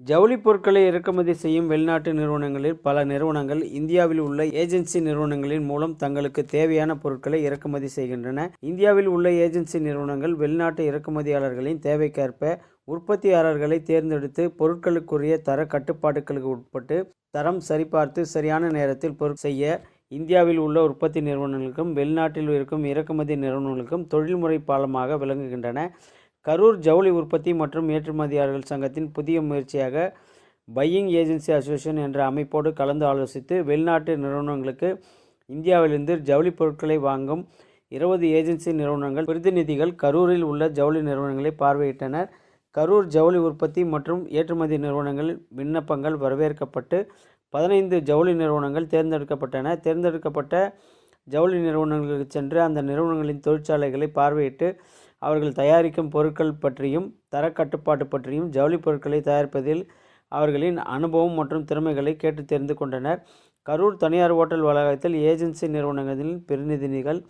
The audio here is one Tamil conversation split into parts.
ஜவுளி பொருட்களை இறக்குமதி செய்யும் வெளிநாட்டு நிறுவனங்களில் பல நிறுவனங்கள் இந்தியாவில் உள்ள ஏஜென்சி நிறுவனங்களின் மூலம் தங்களுக்கு தேவையான பொருட்களை இறக்குமதி செய்கின்றன. இந்தியாவில் உள்ள ஏஜென்சி நிறுவனங்கள் வெளிநாட்டு இறக்குமதியாளர்களின் தேவைக்கேற்ப உற்பத்தியாளர்களை தேர்ந்தெடுத்து பொருட்களுக்குரிய தர கட்டுப்பாடுகளுக்கு உட்பட்டு தரம் சரிபார்த்து சரியான நேரத்தில் பொருட்கள் செய்ய இந்தியாவில் உள்ள உற்பத்தி நிறுவனங்களுக்கும் வெளிநாட்டில் இருக்கும் இறக்குமதி நிறுவனங்களுக்கும் தொழில்முறை பாலமாக விளங்குகின்றன. கரூர் ஜவுளி உற்பத்தி மற்றும் ஏற்றுமதியாளர்கள் சங்கத்தின் புதிய முயற்சியாக பையிங் ஏஜென்சி அசோசியேஷன் என்ற அமைப்போடு கலந்து ஆலோசித்து வெளிநாட்டு நிறுவனங்களுக்கு இந்தியாவிலிருந்து ஜவுளி பொருட்களை வாங்கும் 20 ஏஜென்சி நிறுவனங்கள் பிரதிநிதிகள் கரூரில் உள்ள ஜவுளி நிறுவனங்களை பார்வையிட்டனர். கரூர் ஜவுளி உற்பத்தி மற்றும் ஏற்றுமதி நிறுவனங்கள் விண்ணப்பங்கள் வரவேற்கப்பட்டு 15 ஜவுளி நிறுவனங்கள் தேர்ந்தெடுக்கப்பட்டன. தேர்ந்தெடுக்கப்பட்ட ஜவுளி நிறுவனங்களுக்கு சென்று அந்த நிறுவனங்களின் தொழிற்சாலைகளை பார்வையிட்டு அவர்கள் தயாரிக்கும் பொருட்கள் பற்றியும் தர கட்டுப்பாடு பற்றியும் ஜவுளி பொருட்களை தயாரிப்பதில் அவர்களின் அனுபவம் மற்றும் திறமைகளை கேட்டு தெரிந்து கொண்டனர். கரூர் தனியார் ஓட்டல் வளாகத்தில் ஏஜென்சி நிறுவனங்களின் பிரதிநிதிகள்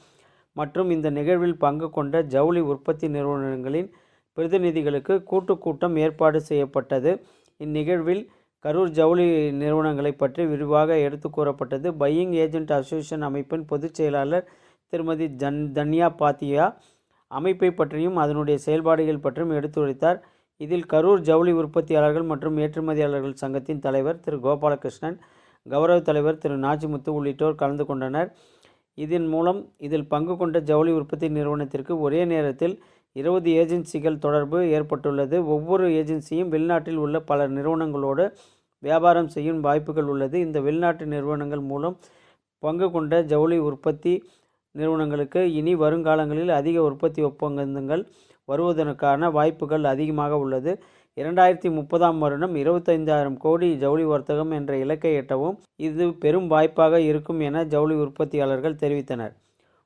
மற்றும் இந்த நிகழ்வில் பங்கு கொண்ட ஜவுளி உற்பத்தி நிறுவனங்களின் பிரதிநிதிகளுக்கு கூட்டம் ஏற்பாடு செய்யப்பட்டது. இந்நிகழ்வில் கரூர் ஜவுளி நிறுவனங்களை பற்றி விரிவாக எடுத்து கூறப்பட்டது. பையிங் ஏஜென்ட் அசோசியேஷன் அமைப்பின் பொதுச் செயலாளர் திருமதி தன்யா பாத்தியா அமைப்பை பற்றியும் அதனுடைய செயல்பாடுகள் பற்றியும் எடுத்துரைத்தார். இதில் கரூர் ஜவுளி உற்பத்தியாளர்கள் மற்றும் ஏற்றுமதியாளர்கள் சங்கத்தின் தலைவர் திரு கோபாலகிருஷ்ணன், கௌரவ தலைவர் திரு நாச்சிமுத்து உள்ளிட்டோர் கலந்து கொண்டனர். இதன் மூலம் இதில் பங்கு கொண்ட ஜவுளி உற்பத்தி நிறுவனத்திற்கு ஒரே நேரத்தில் 20 ஏஜென்சிகள் தொடர்பு ஏற்பட்டுள்ளது. ஒவ்வொரு ஏஜென்சியும் வெளிநாட்டில் உள்ள பல நிறுவனங்களோடு வியாபாரம் செய்யும் வாய்ப்புகள் உள்ளது. இந்த வெளிநாட்டு நிறுவனங்கள் மூலம் பங்கு கொண்ட ஜவுளி உற்பத்தி நிறுவனங்களுக்கு இனி வருங்காலங்களில் அதிக உற்பத்தி ஒப்பந்தங்கள் வருவதற்கான வாய்ப்புகள் அதிகமாக உள்ளது. 2030ஆம் வருடம் 25,000 கோடி ஜவுளி வர்த்தகம் என்ற இலக்கை எட்டவும் இது பெரும் வாய்ப்பாக இருக்கும் என ஜவுளி உற்பத்தியாளர்கள் தெரிவித்தனர்.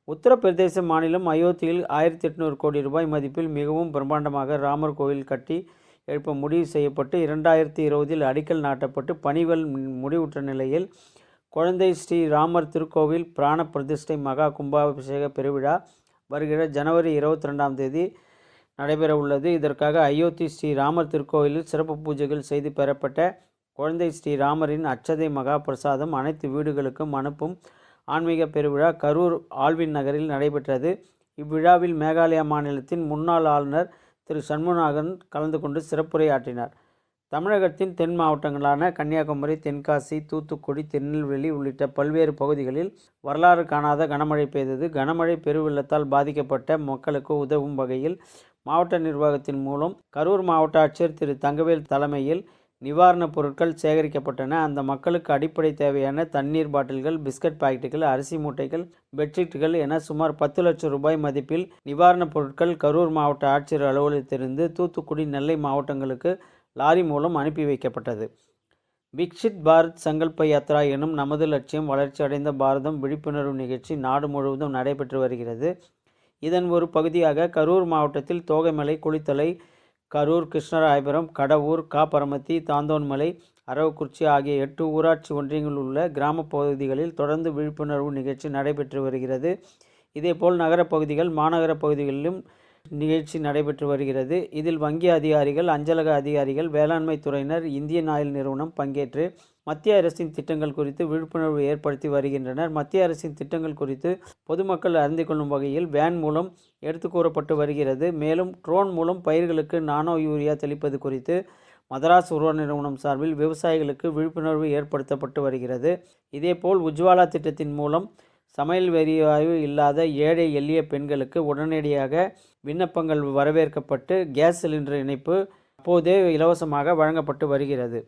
உத்தரப்பிரதேச மாநிலம் அயோத்தியில் 1800 கோடி ரூபாய் மதிப்பில் மிகவும் பிரம்மாண்டமாக ராமர் கோவில் கட்டி எழுப்ப முடிவு செய்யப்பட்டு 2020இல் அடிக்கல் நாட்டப்பட்டு பணிகள் முடிவுற்ற நிலையில் குழந்தை ஸ்ரீ ராமர் திருக்கோவில் பிராண பிரதிஷ்டை மகா கும்பாபிஷேக பெருவிழா வருகிற ஜனவரி 22ஆம் தேதி நடைபெற உள்ளது. இதற்காக அயோத்தி ஸ்ரீ ராமர் திருக்கோவிலில் சிறப்பு பூஜைகள் செய்து பெறப்பட்ட குழந்தை ஸ்ரீ ராமரின் அட்சதை மகா பிரசாதம் அனைத்து வீடுகளுக்கும் அனுப்பும் ஆன்மீக பெருவிழா கரூர் ஆல்வின் நகரில் நடைபெற்றது. இவ்விழாவில் மேகாலயா மாநிலத்தின் முன்னாள் ஆளுநர் திரு சண்முகநாதன் கலந்து கொண்டு சிறப்புரையாற்றினார். தமிழகத்தின் தென் மாவட்டங்களான கன்னியாகுமரி, தென்காசி, தூத்துக்குடி, திருநெல்வேலி உள்ளிட்ட பல்வேறு பகுதிகளில் வரலாறு காணாத கனமழை பெய்தது. கனமழை பெருவெள்ளத்தால் பாதிக்கப்பட்ட மக்களுக்கு உதவும் வகையில் மாவட்ட நிர்வாகத்தின் மூலம் கரூர் மாவட்ட ஆட்சியர் திரு தங்கவேல் தலைமையில் நிவாரணப் பொருட்கள் சேகரிக்கப்பட்டன. அந்த மக்களுக்கு அடிப்படை தேவையான தண்ணீர் பாட்டில்கள், பிஸ்கட் பாக்கெட்டுகள், அரிசி மூட்டைகள், பெட்ஷீட்டுகள் என சுமார் 10 லட்சம் ரூபாய் மதிப்பில் நிவாரணப் பொருட்கள் கரூர் மாவட்ட ஆட்சியர் அலுவலகத்திலிருந்து தூத்துக்குடி, நெல்லை மாவட்டங்களுக்கு லாரி மூலம் அனுப்பி வைக்கப்பட்டது. விக்ஷித் பாரத் சங்கல்ப யாத்ரா எனும் நமது லட்சியம் வளர்ச்சி அடைந்த பாரதம் விழிப்புணர்வு நிகழ்ச்சி நாடு முழுவதும் நடைபெற்று வருகிறது. இதன் ஒரு பகுதியாக கரூர் மாவட்டத்தில் தோகைமலை, குளித்தலை, கரூர், கிருஷ்ணராயபுரம், கடவூர், காப்பரமத்தி, தாந்தோன்மலை, அரவக்குறிச்சி ஆகிய 8 ஊராட்சி ஒன்றியங்களில் உள்ள கிராம பகுதிகளில் தொடர்ந்து விழிப்புணர்வு நிகழ்ச்சி நடைபெற்று வருகிறது. இதேபோல் நகரப்பகுதிகள், மாநகர பகுதிகளிலும் நிகழ்ச்சி நடைபெற்று வருகிறது. இதில் வங்கி அதிகாரிகள், அஞ்சலக அதிகாரிகள், வேளாண்மை துறையினர், இந்தியன் ஆயில் நிறுவனம் பங்கேற்று மத்திய அரசின் திட்டங்கள் குறித்து விழிப்புணர்வு ஏற்படுத்தி வருகின்றனர். மத்திய அரசின் திட்டங்கள் குறித்து பொதுமக்கள் அறிந்து கொள்ளும் வகையில் வேன் மூலம் எடுத்து கூறப்பட்டு வருகிறது. மேலும் ட்ரோன் மூலம் பயிர்களுக்கு நானோ யூரியா தெளிப்பது குறித்து மதராஸ் உருவ நிறுவனம் சார்பில் விவசாயிகளுக்கு விழிப்புணர்வு ஏற்படுத்தப்பட்டு வருகிறது. இதேபோல் உஜ்வாலா திட்டத்தின் மூலம் சமையல் எரிவாயு இல்லாத ஏழை எளிய பெண்களுக்கு உடனடியாக விண்ணப்பங்கள் வரவேற்கப்பட்டு கேஸ் சிலிண்டர் இணைப்பு அப்போதே இலவசமாக வழங்கப்பட்டு வருகிறது.